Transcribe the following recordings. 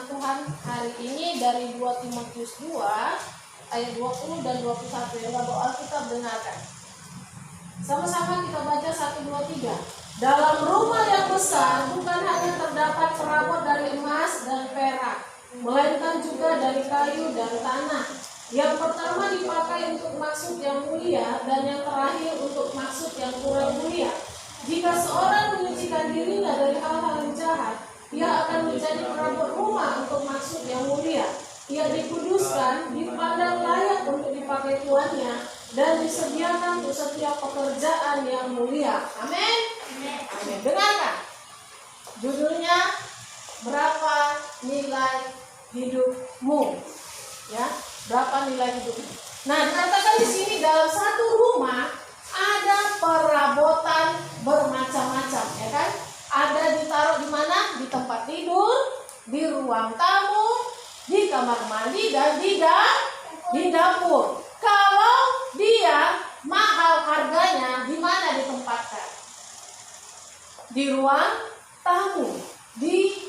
firman Tuhan hari ini dari 2 Timotius 2 ayat 20 dan 21. Yang gak bawa Alkitab dengarkan. Sama-sama kita baca 1, 2, 3. Dalam rumah yang besar bukan hanya terdapat perabot dari emas dan perak, melainkan juga dari kayu dan tanah. Yang pertama dipakai untuk maksud yang mulia, dan yang terakhir untuk maksud yang kurang mulia. Jika seorang menyucikan dirinya dari hal-hal yang jahat, ia akan menjadi perabot rumah untuk maksud yang mulia. Ia dikuduskan, dipandang layak untuk dipakai tuannya, dan disediakan untuk setiap pekerjaan yang mulia. Amin. Amin. Dengarkan. Judulnya, berapa nilai hidupmu? Ya, berapa nilai hidupmu? Nah, dikatakan di sini dalam satu rumah ada perabotan bermacam-macam, ya kan? Ada ditaruh di mana? Di tempat tidur, di ruang tamu, di kamar mandi, dan di dapur. Kalau dia mahal harganya, di mana ditempatkan? Di ruang tamu. Di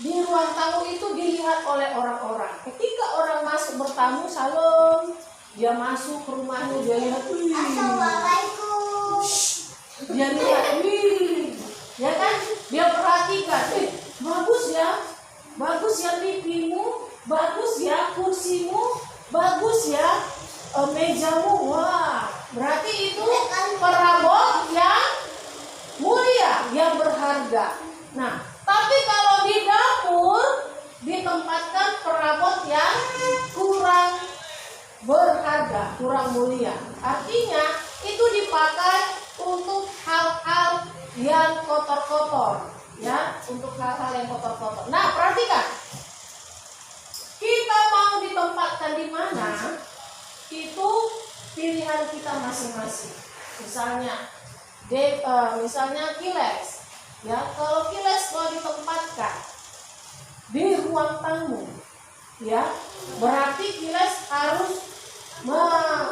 ruang tamu itu dilihat oleh orang-orang. Ketika orang masuk bertamu, salam, dia masuk ke rumahnya, dia lihat, Assalamualaikum. Dia lihat, ya kan? Dia perhatikan, bagus ya pipimu, bagus ya kursimu, bagus ya mejamu. Wah, berarti itu perabot yang mulia, yang berharga. Nah, tapi kalau di dapur ditempatkan perabot yang kurang berharga, kurang mulia. Artinya itu dipakai untuk hal-hal yang kotor-kotor, ya, untuk hal-hal yang kotor-kotor. Nah, perhatikan, kita mau ditempatkan di mana, itu pilihan kita masing-masing. Misalnya kiles, ya, kalau kiles mau ditempatkan di ruang tamu, ya, berarti kiles harus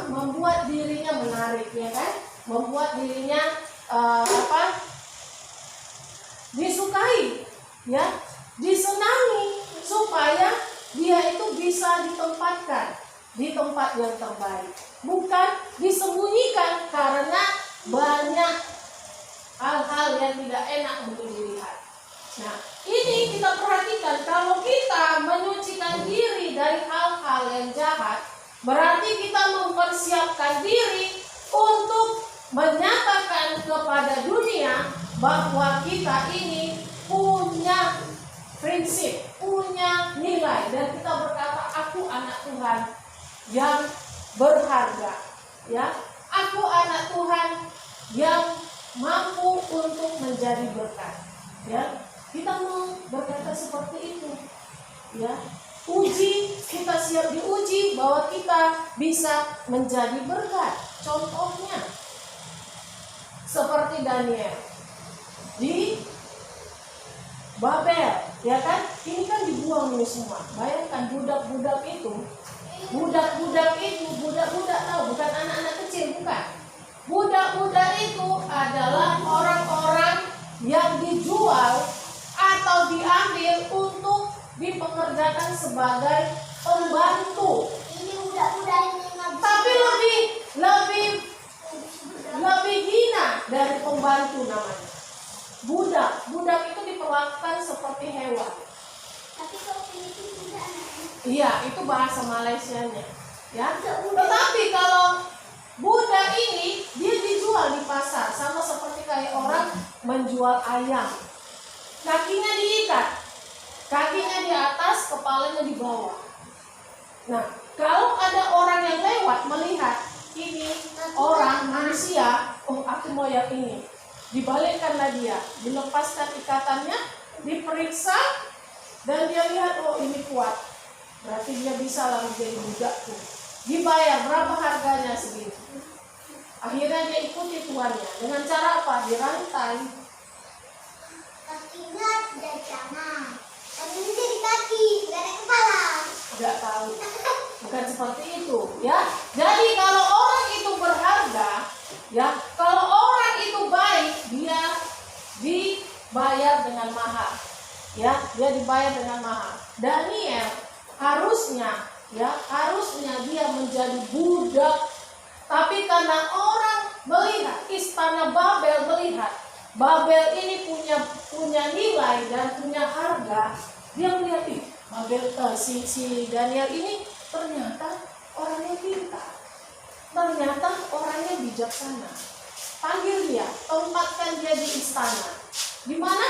membuat dirinya menarik, ya kan, membuat dirinya disukai, ya, disenangi, supaya dia itu bisa ditempatkan di tempat yang terbaik, bukan disembunyikan karena banyak hal-hal yang tidak enak untuk dilihat. Nah, ini kita perhatikan, kalau kita menyucikan diri dari hal-hal yang jahat, berarti kita mempersiapkan diri untuk menyatakan kepada dunia bahwa kita ini punya prinsip, punya nilai, dan kita berkata, aku anak Tuhan yang berharga, ya, aku anak Tuhan yang mampu untuk menjadi berkat, ya. Kita mau berkata seperti itu, ya. Kita siap diuji bahwa kita bisa menjadi berkat. Contohnya seperti Daniel di Babel, ya kan? Ini kan dibuang ini semua. Bayangkan budak-budak tahu, bukan anak-anak kecil, bukan. Budak-budak itu adalah orang-orang yang dijual atau diambil untuk dipekerjakan sebagai pembantu. Ini budak-budak ini Tapi lebih hina dari pembantu namanya. Budak itu diperlakukan seperti hewan. Tapi kalau itu budak. Iya, itu bahasa Malaysianya, ya. Tetapi kalau budak ini dia dijual di pasar, sama seperti kayak orang menjual ayam. Kakinya diikat, kakinya di atas, kepalanya di bawah. Nah, kalau ada orang yang lewat melihat ini orang manusia, oh aku mau yang ini, dibalikkanlah dia, dilepaskan ikatannya, diperiksa, dan dia lihat, oh ini kuat, berarti dia bisa lalu jadi budakku. Dibayar, berapa harganya segitu. Akhirnya dia ikuti tuannya. Dengan cara apa? Dirantai. Kakinya dari tangan. Tapi ini dari kaki, dari kepala. Tidak tahu. Bukan seperti itu, ya. Jadi kalau orang itu berharga, ya, kalau orang itu baik, dia dibayar dengan mahal. Ya, dia dibayar dengan mahal. Daniel harusnya dia menjadi budak, tapi karena orang melihat, istana Babel melihat Babel ini punya nilai dan punya harga, dia melihat si Daniel ini ternyata orangnya pintar, ternyata orangnya bijaksana. Panggil dia, tempatkan dia di istana. Di mana?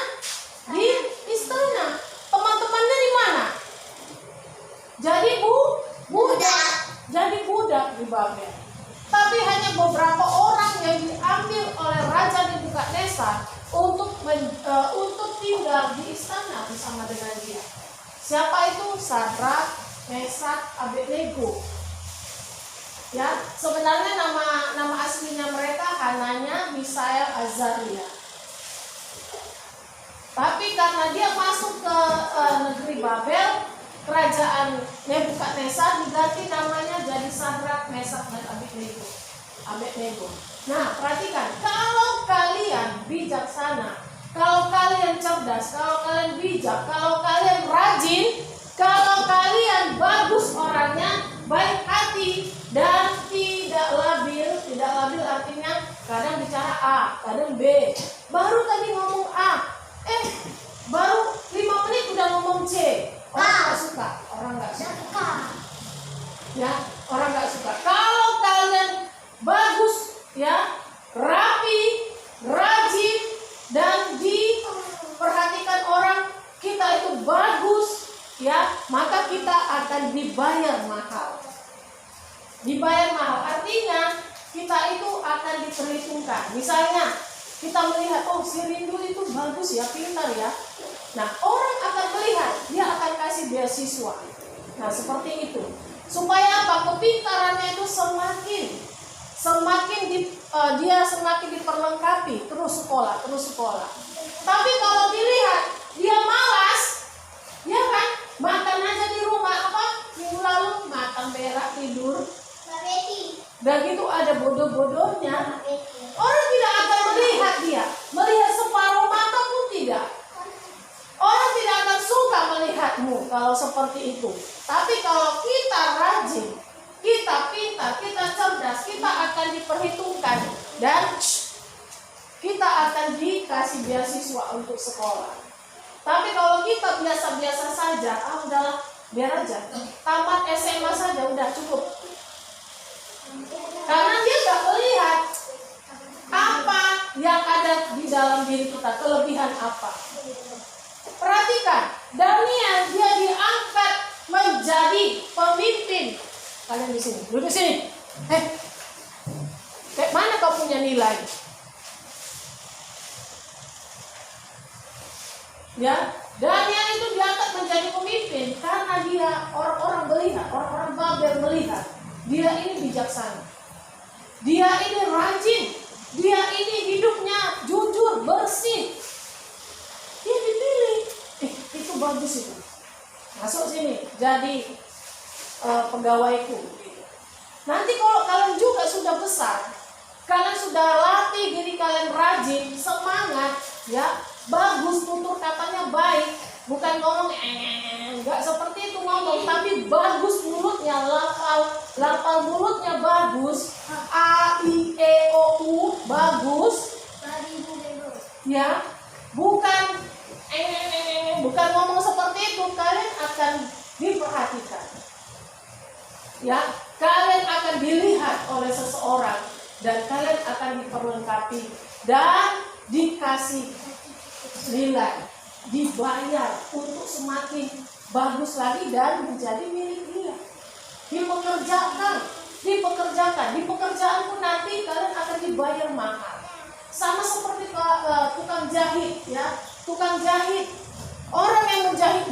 Di istana. Teman-temannya di mana? Jadi budak di Babel. Tapi hanya beberapa orang yang diambil oleh Raja Nebukadnezar untuk tinggal di istana bersama dengan dia. Siapa itu? Sadrak, Mesak, Abednego. Ya, sebenarnya nama aslinya mereka Hananya, Misael, Azaria. Tapi karena dia masuk ke negeri Babel, kerajaan Nebukadnezar diganti namanya jadi Sadrak, Mesak, dan Abednego. Nah, perhatikan, kalau kalian bijaksana, kalau kalian cerdas, kalau kalian bijak, kalau kalian rajin, kalau kalian bagus orangnya, baik hati dan tidak labil artinya kadang bicara A, kadang B. Baru tadi ngomong A, baru 5 menit udah ngomong C. Orang nggak suka. Ya, orang nggak suka. Kalau kalian bagus, ya, rapi, rajin, dan diperhatikan orang, kita itu bagus, ya, maka kita akan dibayar mahal. Dibayar mahal artinya kita itu akan diperhitungkan. Misalnya kita melihat, oh si Rindu itu bagus ya, pintar ya. Nah, orang akan melihat, dia akan kasih beasiswa. Nah, seperti itu. Supaya apa? Kepintarannya itu dia semakin diperlengkapi, terus sekolah. Tapi kalau dilihat dia malas, ya kan? Makan aja di rumah, apa? Minggu lalu makan berak, tidur. Dan itu ada bodoh-bodohnya. Orang tidak akan melihat separuh mata pun tidak. Orang tidak akan suka melihatmu kalau seperti itu. Tapi kalau kita rajin, kita pintar, kita cerdas, kita akan diperhitungkan dan kita akan dikasih beasiswa untuk sekolah. Tapi kalau kita biasa-biasa saja, udahlah, biar aja. Tamat SMA saja udah cukup. Karena dia tidak melihat apa yang ada di dalam diri kita, kelebihan apa. Perhatikan, Daniel dia diangkat menjadi pemimpin. Kalian di sini, duduk sini. Kayak mana kau punya nilai? Ya, Daniel itu diangkat menjadi pemimpin karena dia orang-orang melihat, orang-orang Babel melihat dia ini bijaksana, dia ini rajin, dia ini hidupnya jujur, bersih. Dia dipilih. Itu bagus itu. Masuk sini, jadi pegawaiku. Nanti kalau kalian juga sudah besar, kalian sudah latih diri kalian rajin, semangat, ya, bagus, tutur katanya baik, bukan ngomong enggak seperti itu ngomong, tapi bagus mulutnya, lafal mulutnya bagus, A, I, E, O, U, bagus, ya, bukan ngomong seperti itu, kalian akan diperhatikan. Ya, kalian akan dilihat oleh seseorang dan kalian akan diperlengkapi dan dikasih nilai, dibayar untuk semakin bagus lagi dan menjadi milik dia. Dipekerjakan. Di pekerjaan pun nanti kalian akan dibayar mahal. Sama seperti tukang jahit, ya, tukang jahit. Orang yang menjahit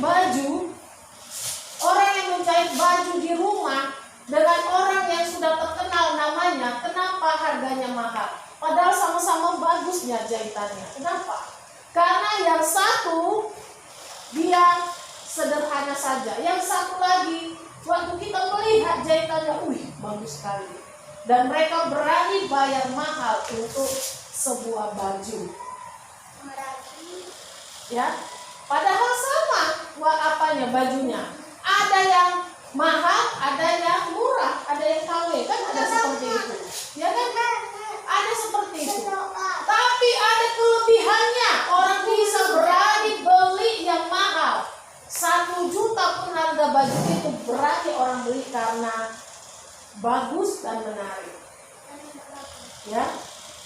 baju di rumah dengan orang yang sudah terkenal namanya, kenapa harganya mahal? Padahal sama-sama bagusnya jahitannya. Kenapa? Karena yang satu dia sederhana saja, yang satu lagi waktu kita melihat jahitannya, bagus sekali. Dan mereka berani bayar mahal untuk sebuah baju. Ya, padahal sama bajunya. Ada yang mahal, ada yang murah, ada yang KW, kan ada seperti itu. Ya kan? Ada seperti itu. Tapi ada kelebihannya. Orang bisa berani beli yang mahal. 1 juta pun harga baju itu berani orang beli karena bagus dan menarik. Ya.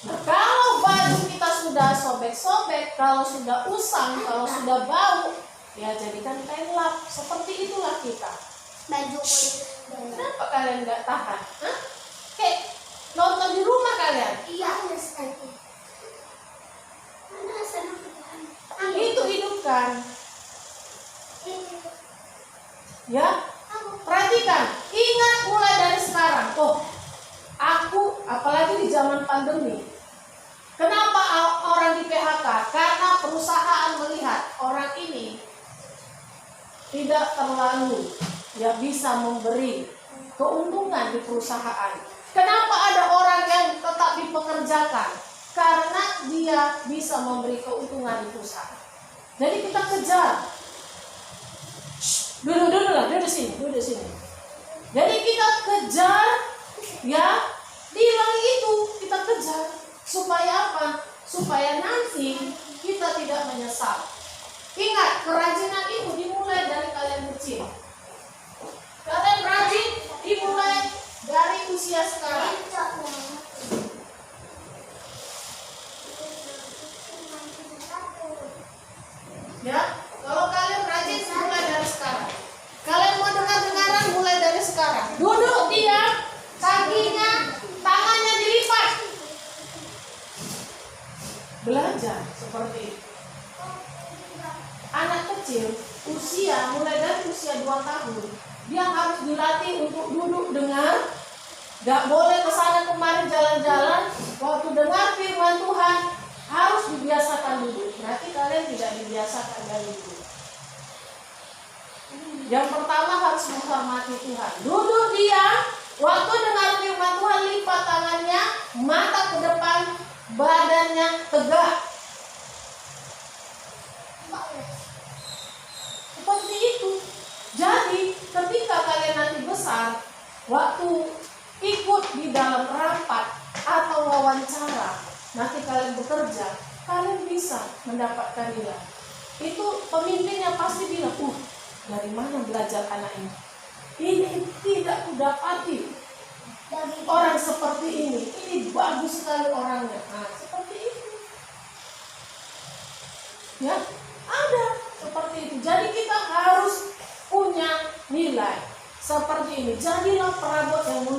Nah, kalau baju kita sudah sobek-sobek, kalau sudah usang, kalau sudah bau, ya jadikan kain lap. Seperti itulah kita. Baju kulit. Kenapa kalian nggak tahan? Hah? Kayak nonton di rumah kalian. Iya, sekali. Mana sana Itu hidupkan. Ya, perhatikan. Ingat mulai dari sekarang. Aku apalagi di zaman pandemi. Kenapa orang di PHK? Karena perusahaan melihat orang ini tidak terlalu bisa memberi keuntungan di perusahaan. Kenapa ada orang yang tetap dipekerjakan? Karena dia bisa memberi keuntungan di perusahaan. Jadi kita kejar. Duduk sini. Jadi kita kejar, ya, nilai itu kita kejar. Supaya apa? Supaya nanti kita tidak menyesal. Ingat, kerajinan itu dimulai dari kalian kecil. Kalian rajin dimulai dari usia sekarang. Ya, kalau kalian rajin mulai dari sekarang. Kalian mau dengar-dengaran mulai dari sekarang. Duduk diam, kakinya, tangannya dilipat. Belajar seperti itu. Anak kecil mulai dari usia 2 tahun, dia harus dilatih untuk duduk dengar. Gak boleh kesana kemari jalan-jalan. Waktu dengar firman Tuhan harus dibiasakan duduk. Berarti kalian tidak dibiasakan dari dulu. Yang pertama harus menghormati Tuhan. Duduk diam. Waktu dengar firman Tuhan, lipat tangannya, mata ke depan, badannya tegak. Seperti itu. Jadi ketika kalian nanti besar, waktu ikut di dalam rapat atau wawancara, nanti kalian bekerja, kalian bisa mendapatkan nilai. Itu pemimpinnya pasti bilang, dari mana belajar anak ini? Ini tidak kudapati orang seperti ini. Ini bagus sekali orangnya. Nah, seperti itu. Ya, ada seperti itu. Jadi kita harus punya nilai seperti ini. Jadilah perabot yang mulia.